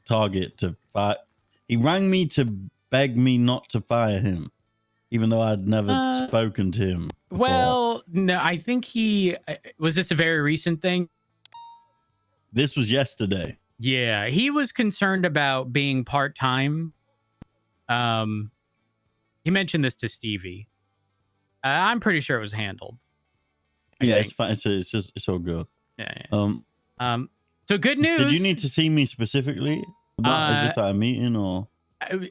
target to fire. He rang me to beg me not to fire him, even though I'd never spoken to him before. Well, no, I think was this a very recent thing? This was yesterday. Yeah, he was concerned about being part-time. He mentioned this to Stevie. I'm pretty sure it was handled. It's fine. It's all good. Yeah. So good news. Did you need to see me specifically? Is this at a meeting or?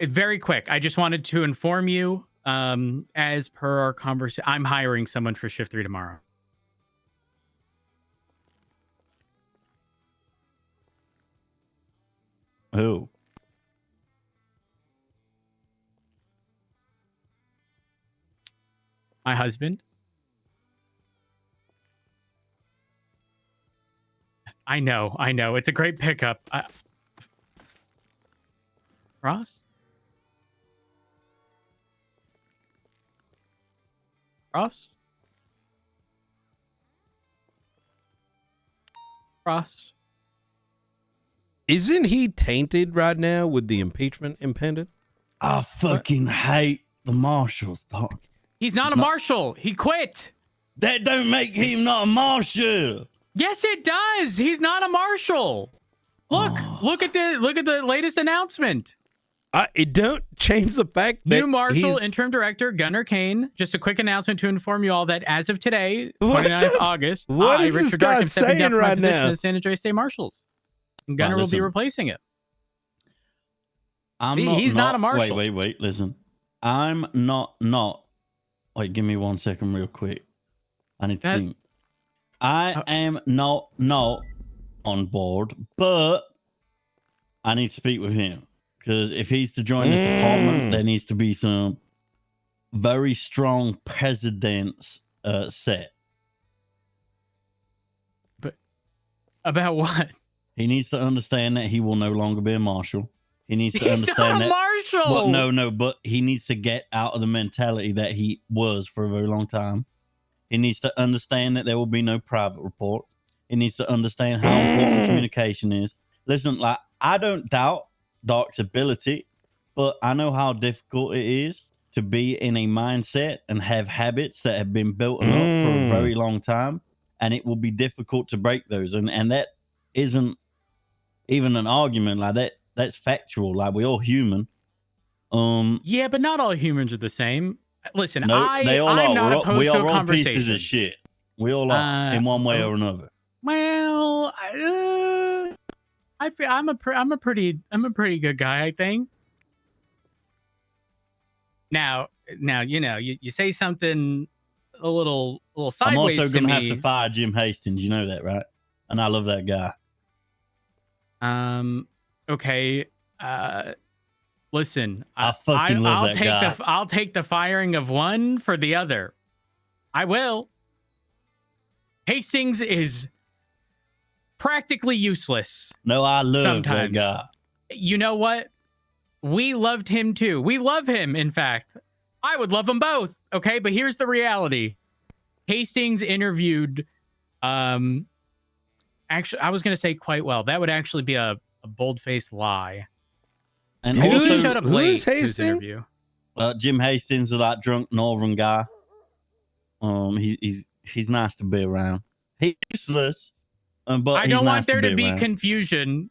Very quick. I just wanted to inform you, as per our conversation, I'm hiring someone for shift 3 tomorrow. Who? My husband. I know. It's a great pickup. Ross? Ross? Ross? Isn't he tainted right now with the impeachment impending? I fucking hate the marshals, Doc. He's not a marshal. He quit. That don't make him not a marshal. Yes, it does. He's not a marshal. Look at the latest announcement. It don't change the fact that new marshal, interim director Gunnar Kane. Just a quick announcement to inform you all that as of today, 29th August, what is Richard this guy Dark, stepping down saying from my right position now? as San Andreas State Marshals. And Gunnar will be replacing it. He's not a marshal. Wait. Listen, I'm not. Wait, give me 1 second, real quick. I need to think. I am not on board, but I need to speak with him. Because if he's to join this department, there needs to be some very strong precedents set. But about what? He needs to understand that he will no longer be a marshal. He needs to understand that. Marshal. Well, no, but he needs to get out of the mentality that he was for a very long time. He needs to understand that there will be no private report. He needs to understand how important communication is. Listen, like, I don't doubt Dark's ability, but I know how difficult it is to be in a mindset and have habits that have been built up for a very long time, and it will be difficult to break those. And that isn't even an argument. Like, that's factual. Like, we're all human. Yeah, but not all humans are the same. Listen, no, I'm not opposed to a conversation. Pieces of shit. We all are in one way or another. Well, I feel I'm a pretty good guy, I think. Now you know you say something a little sideways. I'm also gonna have to fire Jim Hastings. You know that, right? And I love that guy. Okay. Listen, I fucking love that guy. I'll take the firing of one for the other. I will. Hastings is practically useless. No, I love that guy. You know what? We loved him too. We love him, in fact. I would love them both. Okay, but here's the reality. Hastings interviewed actually, I was gonna say quite well. That would actually be a bold-faced lie. And he showed up late who's Hastings? to his interview. Jim Hastings is that drunk northern guy. He's nice to be around. He's useless, but I don't want there to be confusion.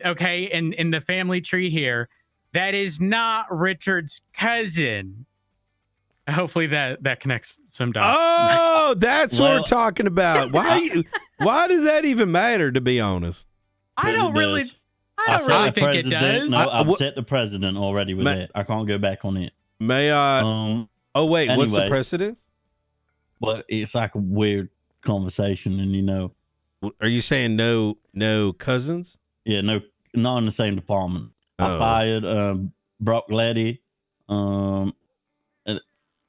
Okay, in the family tree here, that is not Richard's cousin. Hopefully that connects some dots. Oh, that's what we're talking about. Why does that even matter? To be honest, I don't really think it does. No, I've set the precedent already with it. I can't go back on it. May I? Oh wait, anyway, what's the precedent? Well, it's like a weird conversation, and you know. Are you saying no cousins? Yeah, no, not in the same department. I fired Brock Letty.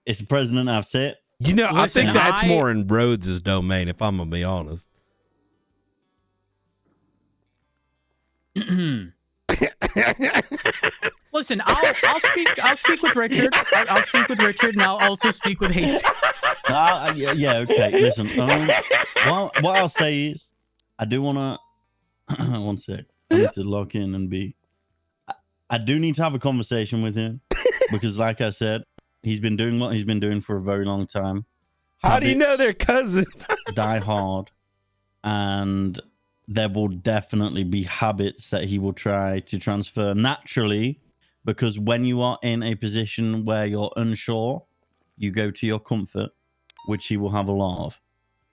It's the president I've set. You know, I think that's more in Rhodes' domain, if I'm gonna be honest. Listen, I'll speak with Richard. I'll speak with Richard, and I'll also speak with Hastings. Yeah, okay. Listen, what I'll say is, I do want to. 1 sec. I need to log in and be I do need to have a conversation with him because, like I said, he's been doing what he's been doing for a very long time. How do you know Habits they're cousins? die hard, and there will definitely be habits that he will try to transfer naturally, because when you are in a position where you're unsure, you go to your comfort, which he will have a lot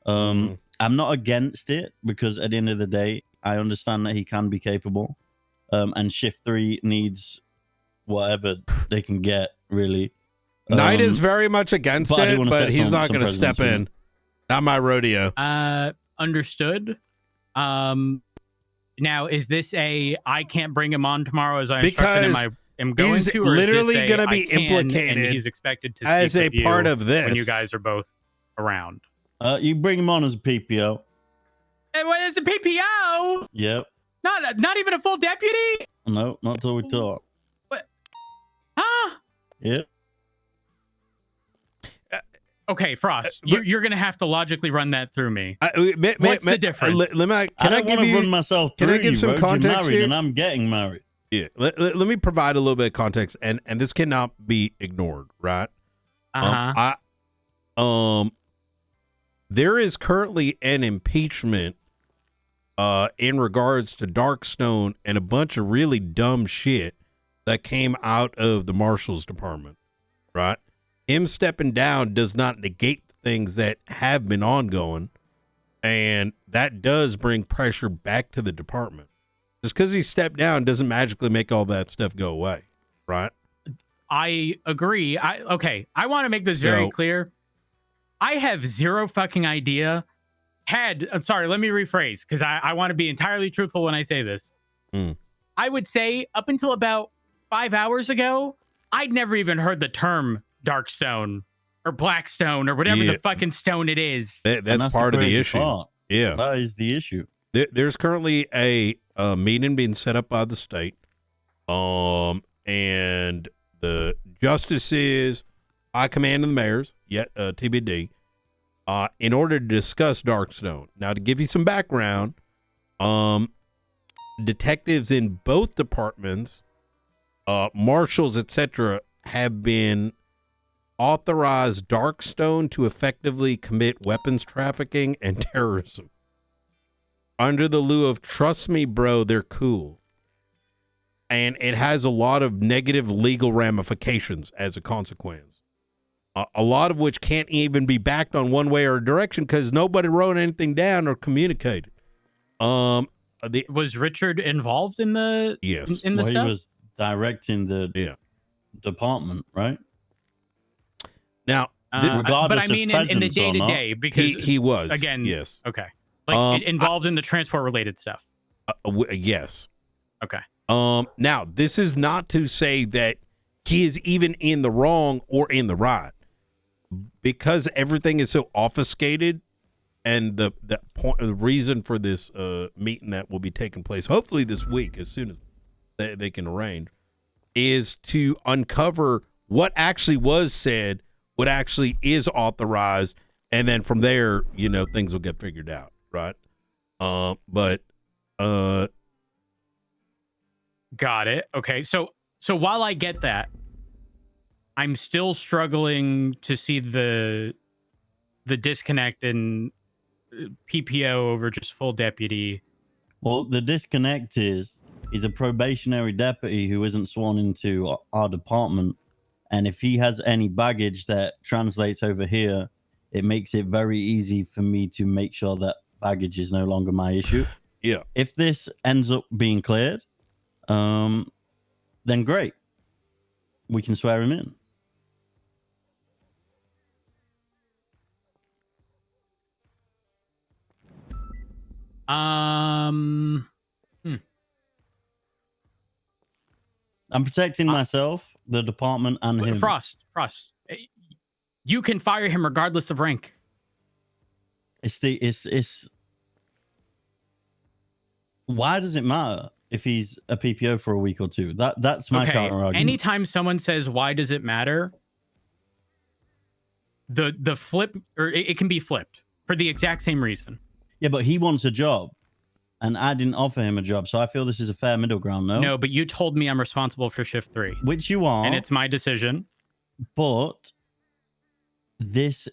of. I'm not against it, because at the end of the day, I understand that he can be capable, and Shift 3 needs whatever they can get, really. Knight is very much against it, but he's not going to step in. Not my rodeo. Understood. Now, is this I can't bring him on tomorrow as I instructed him I am going he's to, or literally is this going to be implicated, and he's expected to as a speak part with of this when you guys are both around? You bring him on as a PPO. And what is a PPO? Yep. Not even a full deputy? No, not till we talk. What? Huh? Yep. Okay, Frost, you're going to have to logically run that through me. What's the difference? I don't want to run myself through. Can I give some context here? And I'm getting married. Yeah. Let me provide a little bit of context, and this cannot be ignored, right? There is currently an impeachment in regards to Darkstone and a bunch of really dumb shit that came out of the Marshal's department, right? Him stepping down does not negate the things that have been ongoing, and that does bring pressure back to the department. Just because he stepped down doesn't magically make all that stuff go away, right? I agree. I want to make this very clear. I have zero fucking idea. I'm sorry, let me rephrase, because I want to be entirely truthful when I say this. I would say up until about 5 hours ago, I'd never even heard the term Darkstone or Blackstone or whatever the fucking stone it is. That's part of the issue. Yeah, that is the issue. There's currently a meeting being set up by the state, and the justices, I command of the mayors, yet TBD, in order to discuss Darkstone. Now, to give you some background, detectives in both departments, marshals, etc., have been authorized Darkstone to effectively commit weapons trafficking and terrorism. Under the lieu of, trust me, bro, they're cool. And it has a lot of negative legal ramifications as a consequence. A lot of which can't even be backed on one way or a direction because nobody wrote anything down or communicated. Was Richard involved in the in the stuff? He was directing the department, right? Now, but I mean in the day-to-day, because he was again. Yes. Okay. Like involved in the transport related stuff. Yes. Okay. Now, this is not to say that he is even in the wrong or in the right, because everything is so obfuscated, and the reason for this meeting that will be taking place hopefully this week, as soon as they can arrange, is to uncover what actually was said, what actually is authorized, and then from there, things will get figured out, right? Got it. Okay. So while I get that, I'm still struggling to see the disconnect in PPO over just full deputy. Well, the disconnect is he's a probationary deputy who isn't sworn into our department, and if he has any baggage that translates over here, it makes it very easy for me to make sure that baggage is no longer my issue. Yeah. If this ends up being cleared, then great. We can swear him in. I'm protecting myself, the department, and him. Frost. You can fire him regardless of rank. It's why does it matter if he's a PPO for a week or two? That's my counter argument. Anytime someone says why does it matter, the flip, or it can be flipped for the exact same reason. Yeah, but he wants a job. and I didn't offer him a job. So I feel this is a fair middle ground, no? No, but you told me I'm responsible for shift 3. Which you are. And it's my decision. But this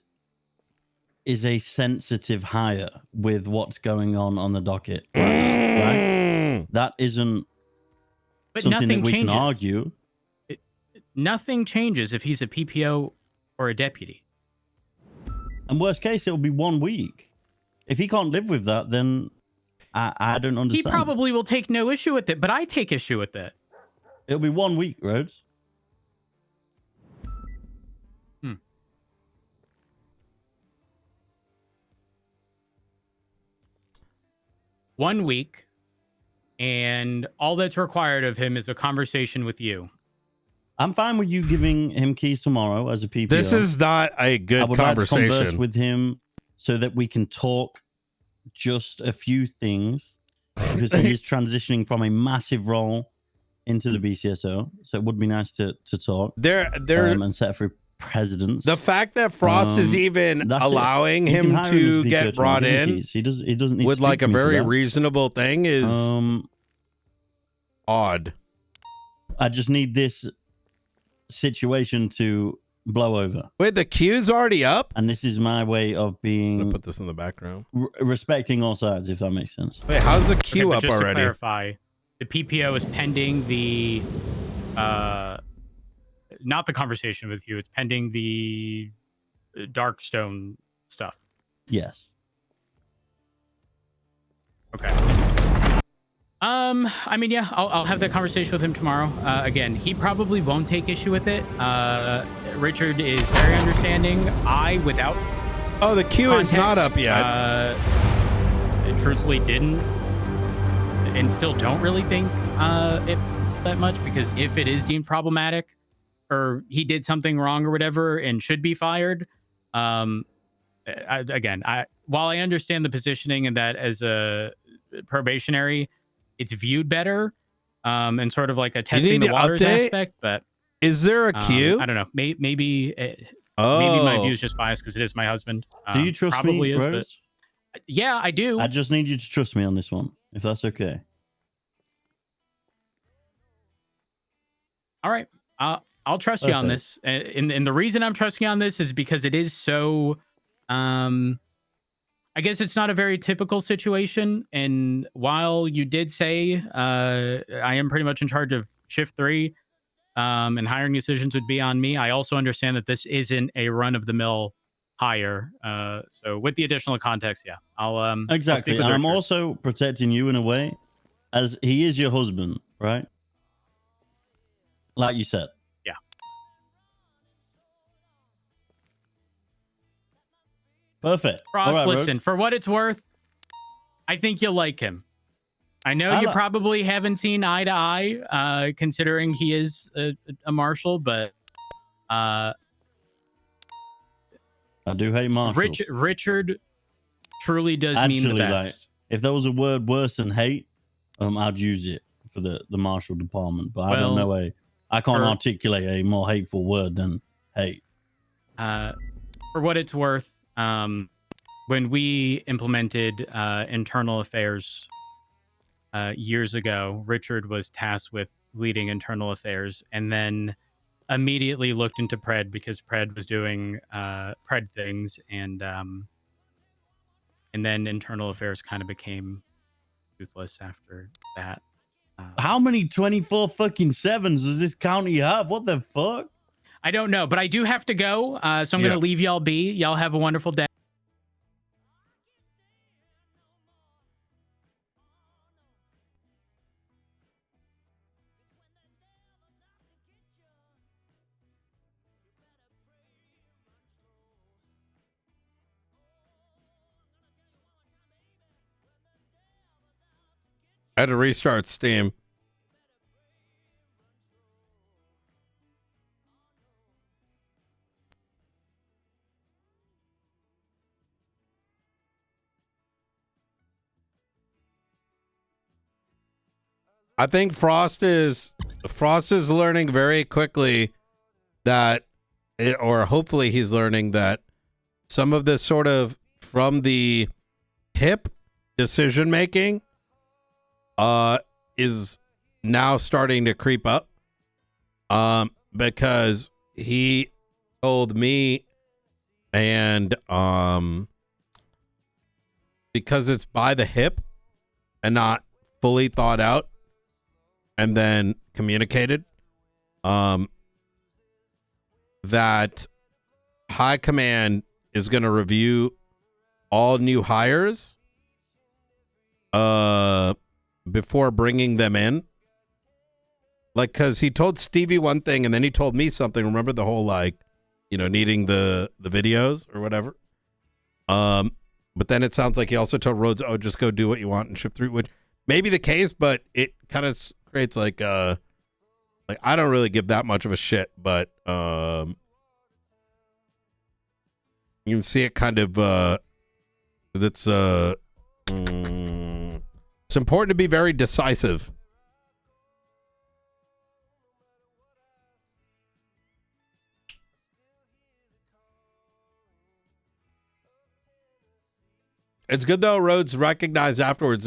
is a sensitive hire with what's going on the docket right now, right? That isn't But something nothing that we changes. can argue. Nothing changes if he's a PPO or a deputy. And worst case, it'll be 1 week. If he can't live with that, then I don't understand. He probably will take no issue with it, but I take issue with it. It'll be 1 week, Rhodes. 1 week, and all that's required of him is a conversation with you. I'm fine with you giving him keys tomorrow as a PPO. This is not a good I would like to converse conversation. with him so that we can talk just a few things, because he is transitioning from a massive role into the BCSO. So it would be nice to talk and set through precedents. The fact that Frost is even allowing him to get brought in, he doesn't need with to like speak a to me for very that. reasonable thing is odd. I just need this situation to blow over. Wait, the queue's already up? And this is my way of I'm being gonna put this in the background. Respecting all sides, if that makes sense. Wait, how's the queue but up just already? To clarify, the PPO is pending the not the conversation with you. It's pending the Darkstone stuff. Yes. Okay. I mean, yeah, I'll have that conversation with him tomorrow. Again, he probably won't take issue with it. Richard is very understanding. Without the queue is not up yet. Truthfully didn't and still don't really think it that much, because if it is deemed problematic or he did something wrong or whatever and should be fired, while I understand the positioning and that as a probationary, it's viewed better and sort of like a testing the waters aspect. But is there a queue? I don't know. Maybe my view is just biased because it is my husband. Do you trust me, Rose? But yeah, I do. I just need you to trust me on this one, if that's okay. All right. I'll trust you on this. And the reason I'm trusting you on this is because it is so... I guess it's not a very typical situation. And while you did say I am pretty much in charge of shift 3 and hiring decisions would be on me, I also understand that this isn't a run-of-the-mill hire. So with the additional context, yeah, I'll exactly. I'll and I'm also protecting you in a way, as he is your husband, right? Like you said. Yeah. Perfect. Frost, right, listen, Rogue. for what it's worth, I think you'll like him. I know you probably haven't seen eye to eye, considering he is a marshal, but I do hate marshals. Richard truly does mean the best. Like, if there was a word worse than hate, I'd use it for the marshal department. But I don't know I can't articulate a more hateful word than hate. For what it's worth, when we implemented internal affairs years ago, Richard was tasked with leading internal affairs, and then immediately looked into Pred because Pred was doing Pred things, and then internal affairs kind of became toothless after that. How many 24 fucking 7s does this county have? What the fuck? I don't know, but I do have to go, so I'm going to leave y'all be. Y'all have a wonderful day. I had to restart Steam. I think Frost is learning very quickly that, or hopefully he's learning that some of this sort of from the hip decision making is now starting to creep up. Because he told me, and because it's by the hip and not fully thought out and then communicated, that high command is going to review all new hires before bringing them in. Like, because he told Stevie one thing and then he told me something. Remember the whole, like, needing the videos or whatever? But then it sounds like he also told Rhodes, oh, just go do what you want and ship through, which may be the case, but it kind of creates like I don't really give that much of a shit, but you can see it kind of it's important to be very decisive. It's good though. Rhodes recognized afterwards